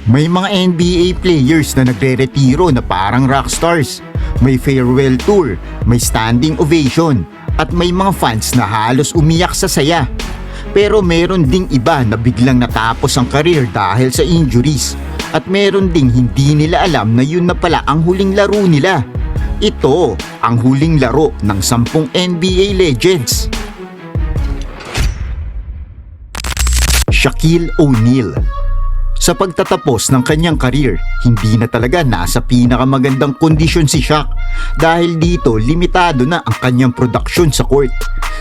May mga NBA players na nagre-retiro na parang rockstars. May farewell tour, may standing ovation, at may mga fans na halos umiyak sa saya. Pero meron ding iba na biglang natapos ang career dahil sa injuries. At meron ding hindi nila alam na yun na pala ang huling laro nila. Ito ang huling laro ng 10 NBA legends. Shaquille O'Neal. Sa pagtatapos ng kanyang career, hindi na talaga nasa pinakamagandang kondisyon si Shaq dahil dito limitado na ang kanyang produksyon sa court.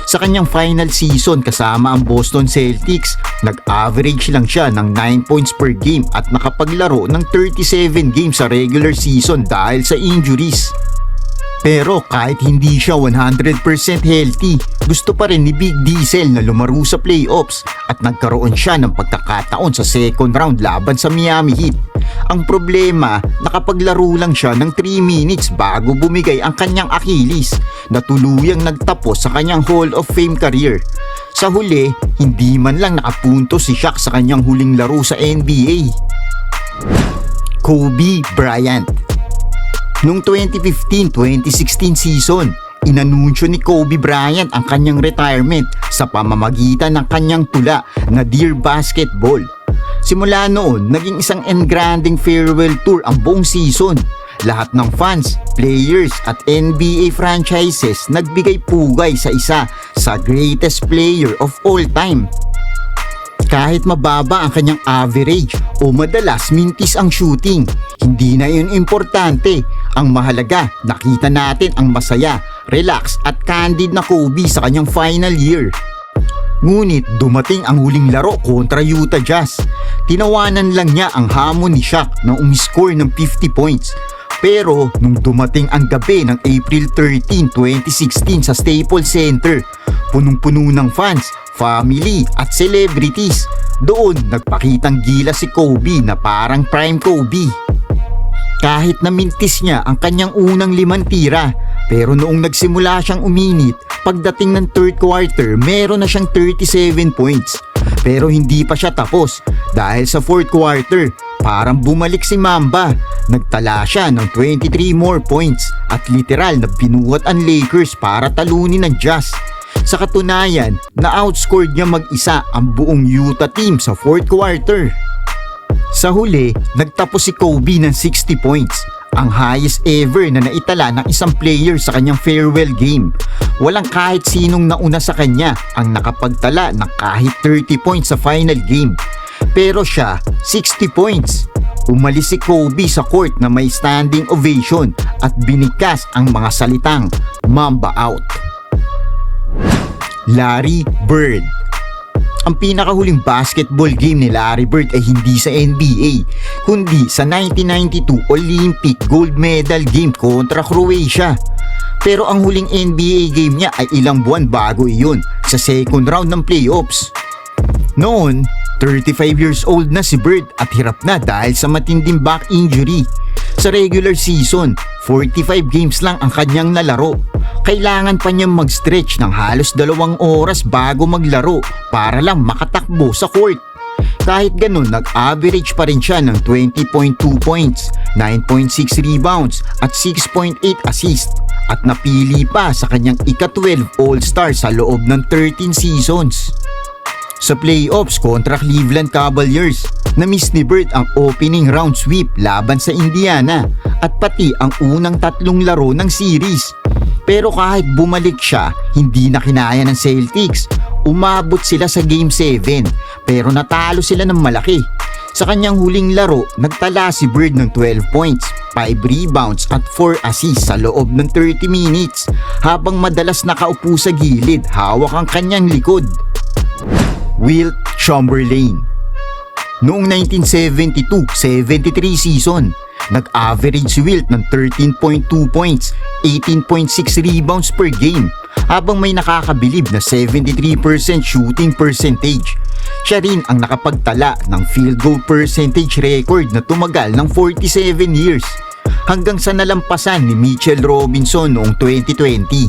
Sa kanyang final season kasama ang Boston Celtics, nag-average lang siya ng 9 points per game at nakapaglaro ng 37 games sa regular season dahil sa injuries. Pero kahit hindi siya 100% healthy, gusto pa rin ni Big Diesel na lumaro sa playoffs at nagkaroon siya ng pagkakataon sa second round laban sa Miami Heat. Ang problema, nakapaglaro lang siya ng 3 minutes bago bumigay ang kanyang Achilles na tuluyang nagtapos sa kanyang Hall of Fame career. Sa huli, hindi man lang nakapunto si Shaq sa kanyang huling laro sa NBA. Kobe Bryant. Noong 2015-2016 season, inanunsyo ni Kobe Bryant ang kanyang retirement sa pamamagitan ng kanyang tula na Dear Basketball. Simula noon, naging isang engranding farewell tour ang buong season. Lahat ng fans, players at NBA franchises nagbigay pugay sa isa sa greatest player of all time. Kahit mababa ang kanyang average o madalas mintis ang shooting, hindi na yun importante. Ang mahalaga, nakita natin ang masaya, relax at candid na Kobe sa kanyang final year. Ngunit dumating ang huling laro kontra Utah Jazz. Tinawanan lang niya ang hamon ni Shaq na umiscore ng 50 points. Pero nung dumating ang gabi ng April 13, 2016 sa Staples Center, punong-puno ng fans, family at celebrities. Doon nagpakitang gila si Kobe na parang prime Kobe. Kahit na mintis niya ang kanyang unang 5 tira, pero noong nagsimula siyang uminit, pagdating ng third quarter, meron na siyang 37 points. Pero hindi pa siya tapos dahil sa fourth quarter, parang bumalik si Mamba. Nagtala siya ng 23 more points at literal na binuhat ang Lakers para talunin ng Jazz. Sa katunayan, na-outscored niya mag-isa ang buong Utah team sa fourth quarter. Sa huli, nagtapos si Kobe ng 60 points, ang highest ever na naitala ng isang player sa kanyang farewell game. Walang kahit sinong nauna sa kanya ang nakapagtala ng kahit 30 points sa final game. Pero siya, 60 points. Umalis si Kobe sa court na may standing ovation at binigkas ang mga salitang Mamba out. Larry Bird. Ang pinakahuling basketball game ni Larry Bird ay hindi sa NBA, kundi sa 1992 Olympic gold medal game kontra Croatia. Pero ang huling NBA game niya ay ilang buwan bago iyon, sa second round ng playoffs. Noon, 35 years old na si Bird at hirap na dahil sa matinding back injury. Sa regular season, 45 games lang ang kanyang nalaro. Kailangan pa niyang mag-stretch ng halos 2 oras bago maglaro para lang makatakbo sa court. Kahit ganun, nag-average pa rin siya ng 20.2 points, 9.6 rebounds at 6.8 assists at napili pa sa kanyang ika-12 All-Star sa loob ng 13 seasons. Sa playoffs kontra Cleveland Cavaliers, na-miss ni Bird ang opening round sweep laban sa Indiana at pati ang unang 3 laro ng series. Pero kahit bumalik siya, hindi na kinaya ng Celtics. Umabot sila sa Game 7 pero natalo sila ng malaki. Sa kanyang huling laro, nagtala si Bird ng 12 points, 5 rebounds at 4 assists sa loob ng 30 minutes habang madalas nakaupo sa gilid, hawak ang kanyang likod. Wilt Chamberlain. Noong 1972-73 season, nag-average si Wilt ng 13.2 points, 18.6 rebounds per game, habang may nakakabilib na 73% shooting percentage. Siya rin ang nakapagtala ng field goal percentage record na tumagal ng 47 years, hanggang sa nalampasan ni Mitchell Robinson noong 2020.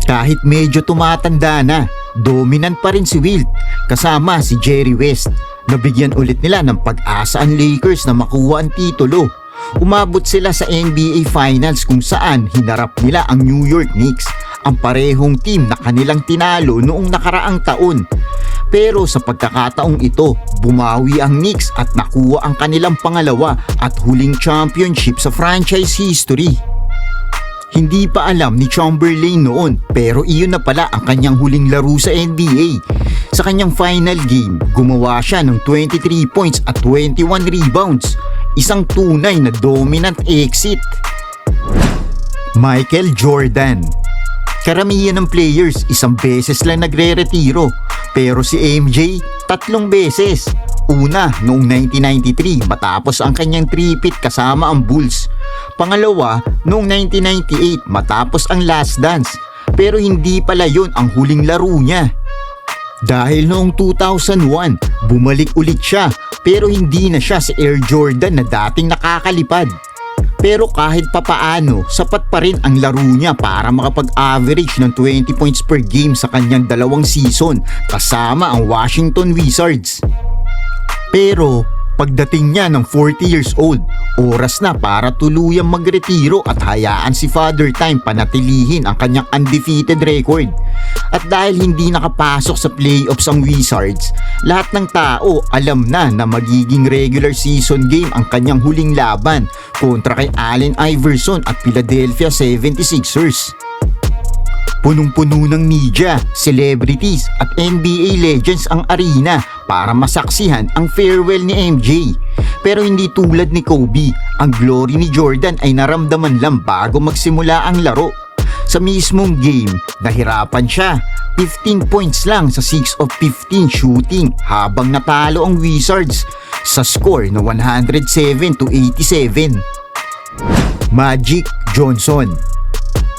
Kahit medyo tumatanda na, dominant pa rin si Wilt kasama si Jerry West. Nabigyan ulit nila ng pag-asa ang Lakers na makuha ang titulo. Umabot sila sa NBA Finals kung saan hinarap nila ang New York Knicks, ang parehong team na kanilang tinalo noong nakaraang taon. Pero sa pagkakataong ito, bumawi ang Knicks at nakuha ang kanilang pangalawa at huling championship sa franchise history. Hindi pa alam ni Chamberlain noon pero iyon na pala ang kanyang huling laro sa NBA. Sa kanyang final game, gumawa siya ng 23 points at 21 rebounds. Isang tunay na dominant exit. Michael Jordan. Karamihan ng players isang beses lang nagre-retiro pero si MJ 3 beses. Una noong 1993 matapos ang kanyang three-peat kasama ang Bulls. Pangalawa noong 1998 matapos ang Last Dance pero hindi pala yun ang huling laro niya. Dahil noong 2001 bumalik ulit siya pero hindi na siya si Air Jordan na dating nakakalipad. Pero kahit papaano sapat pa rin ang laro niya para makapag-average ng 20 points per game sa kanyang 2 season kasama ang Washington Wizards. Pero pagdating niya ng 40 years old, oras na para tuluyang magretiro at hayaan si Father Time panatilihin ang kanyang undefeated record. At dahil hindi nakapasok sa playoffs ang Wizards, lahat ng tao alam na magiging regular season game ang kanyang huling laban kontra kay Allen Iverson at Philadelphia 76ers. Punong-puno ng media, celebrities at NBA legends ang arena para masaksihan ang farewell ni MJ. Pero hindi tulad ni Kobe, ang glory ni Jordan ay naramdaman lang bago magsimula ang laro. Sa mismong game, nahirapan siya. 15 points lang sa 6 of 15 shooting habang natalo ang Wizards sa score na 107-87. Magic Johnson.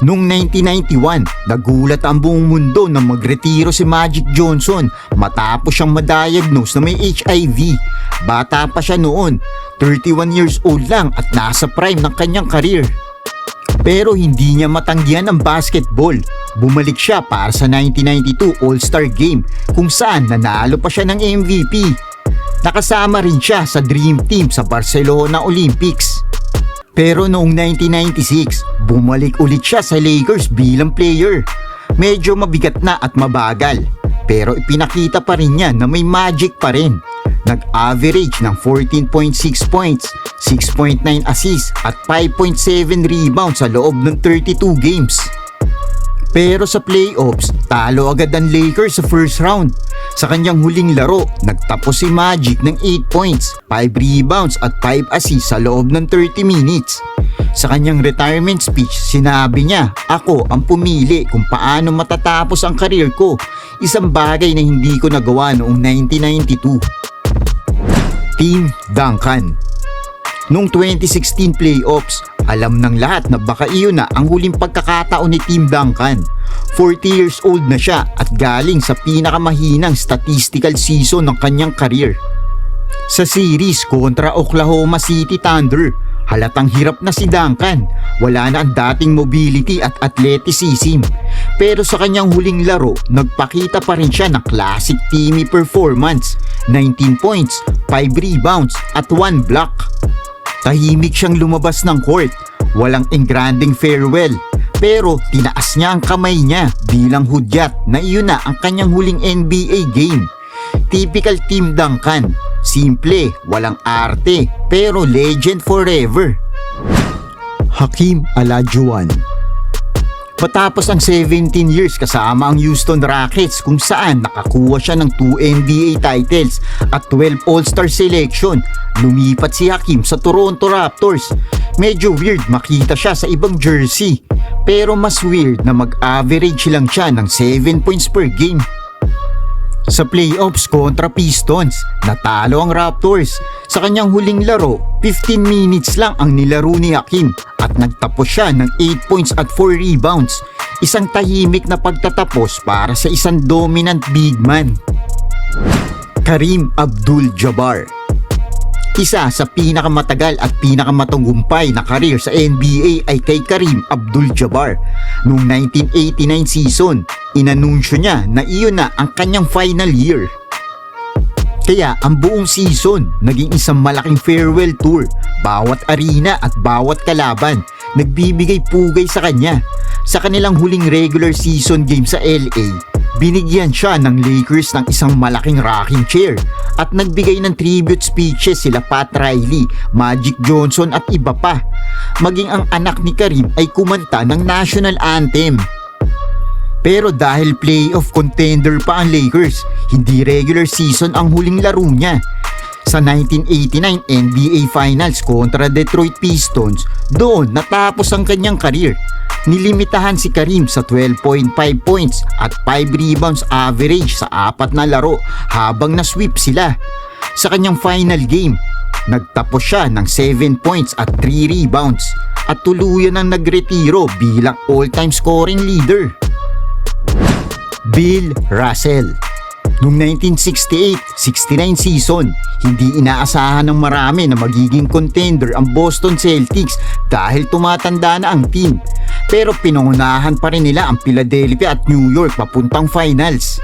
Noong 1991, nagulat ang buong mundo na magretiro si Magic Johnson matapos siyang madiagnose na may HIV. Bata pa siya noon, 31 years old lang at nasa prime ng kanyang career. Pero hindi niya matanggihan ang basketball. Bumalik siya para sa 1992 All-Star Game kung saan nanalo pa siya ng MVP. Nakasama rin siya sa Dream Team sa Barcelona Olympics. Pero noong 1996, bumalik ulit siya sa Lakers bilang player. Medyo mabigat na at mabagal, pero ipinakita pa rin niya na may magic pa rin. Nag-average ng 14.6 points, 6.9 assists at 5.7 rebounds sa loob ng 32 games. Pero sa playoffs, talo agad ang Lakers sa first round. Sa kanyang huling laro, nagtapos si Magic ng 8 points, 5 rebounds at 5 assists sa loob ng 30 minutes. Sa kanyang retirement speech, sinabi niya, "Ako ang pumili kung paano matatapos ang karir ko. Isang bagay na hindi ko nagawa noong 1992. Tim Duncan. Noong 2016 playoffs, alam ng lahat na baka iyon na ang huling pagkakataon ni Tim Duncan. 40 years old na siya at galing sa pinakamahinang statistical season ng kanyang career. Sa series kontra Oklahoma City Thunder, halatang hirap na si Duncan. Wala na ang dating mobility at athleticism. Pero sa kanyang huling laro, nagpakita pa rin siya ng classic teamy performance. 19 points, 5 rebounds at 1 block. Tahimik siyang lumabas ng court, walang engranding farewell. Pero tinaas niya ang kamay niya bilang hudyat na iyon na ang kanyang huling NBA game. Typical Tim Duncan, simple, walang arte, pero legend forever. Hakeem Olajuwon. Matapos ang 17 years kasama ang Houston Rockets kung saan nakakuha siya ng 2 NBA titles at 12 All-Star selection, lumipat si Hakeem sa Toronto Raptors. Medyo weird makita siya sa ibang jersey, pero mas weird na mag-average lang siya ng 7 points per game. Sa playoffs kontra Pistons, natalo ang Raptors. Sa kanyang huling laro, 15 minutes lang ang nilaro ni Hakeem at nagtapos siya ng 8 points at 4 rebounds. Isang tahimik na pagtatapos para sa isang dominant big man. Kareem Abdul-Jabbar. Isa sa pinakamatagal at pinakamatagumpay na career sa NBA ay kay Kareem Abdul-Jabbar. Noong 1989 season, inanunsyo niya na iyon na ang kanyang final year. Kaya ang buong season naging isang malaking farewell tour. Bawat arena at bawat kalaban nagbibigay pugay sa kanya. Sa kanilang huling regular season game sa LA, binigyan siya ng Lakers ng isang malaking rocking chair at nagbigay ng tribute speeches sila Pat Riley, Magic Johnson at iba pa. Maging ang anak ni Kareem ay kumanta ng national anthem. Pero dahil playoff contender pa ang Lakers, hindi regular season ang huling laro niya. Sa 1989 NBA Finals kontra Detroit Pistons, doon natapos ang kanyang career. Nilimitahan si Kareem sa 12.5 points at 5 rebounds average sa 4 na laro habang na-sweep sila. Sa kanyang final game, nagtapos siya ng 7 points at 3 rebounds at tuluyan ang nagretiro bilang all-time scoring leader. Bill Russell. Noong 1968-69 season, hindi inaasahan ng marami na magiging contender ang Boston Celtics dahil tumatanda na ang team. Pero pinangunahan pa rin nila ang Philadelphia at New York papuntang finals.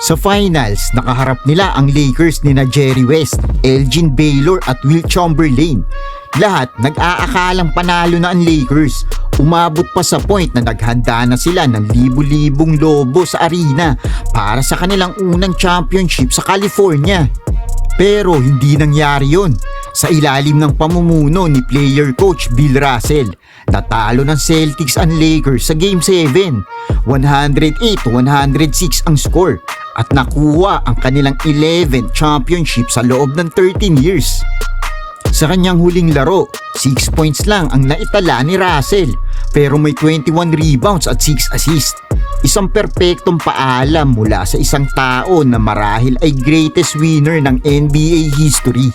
Sa finals, nakaharap nila ang Lakers ni Jerry West, Elgin Baylor at Will Chamberlain. Lahat nag-aakalang panalo na ang Lakers. Umabot pa sa point na naghanda na sila ng libu-libong lobo sa arena para sa kanilang unang championship sa California. Pero hindi nangyari yon. Sa ilalim ng pamumuno ni player coach Bill Russell, natalo ng Celtics ang Lakers sa Game 7. 108-106 ang score at nakuha ang kanilang 11th championship sa loob ng 13 years. Sa kanyang huling laro, 6 points lang ang naitala ni Russell pero may 21 rebounds at 6 assists. Isang perpektong paalam mula sa isang tao na marahil ay greatest winner ng NBA history.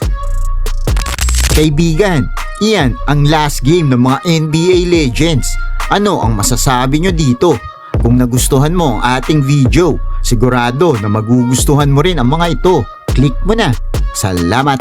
Kaibigan, iyan ang last game ng mga NBA legends. Ano ang masasabi nyo dito? Kung nagustuhan mo ang ating video, sigurado na magugustuhan mo rin ang mga ito. Click mo na. Salamat!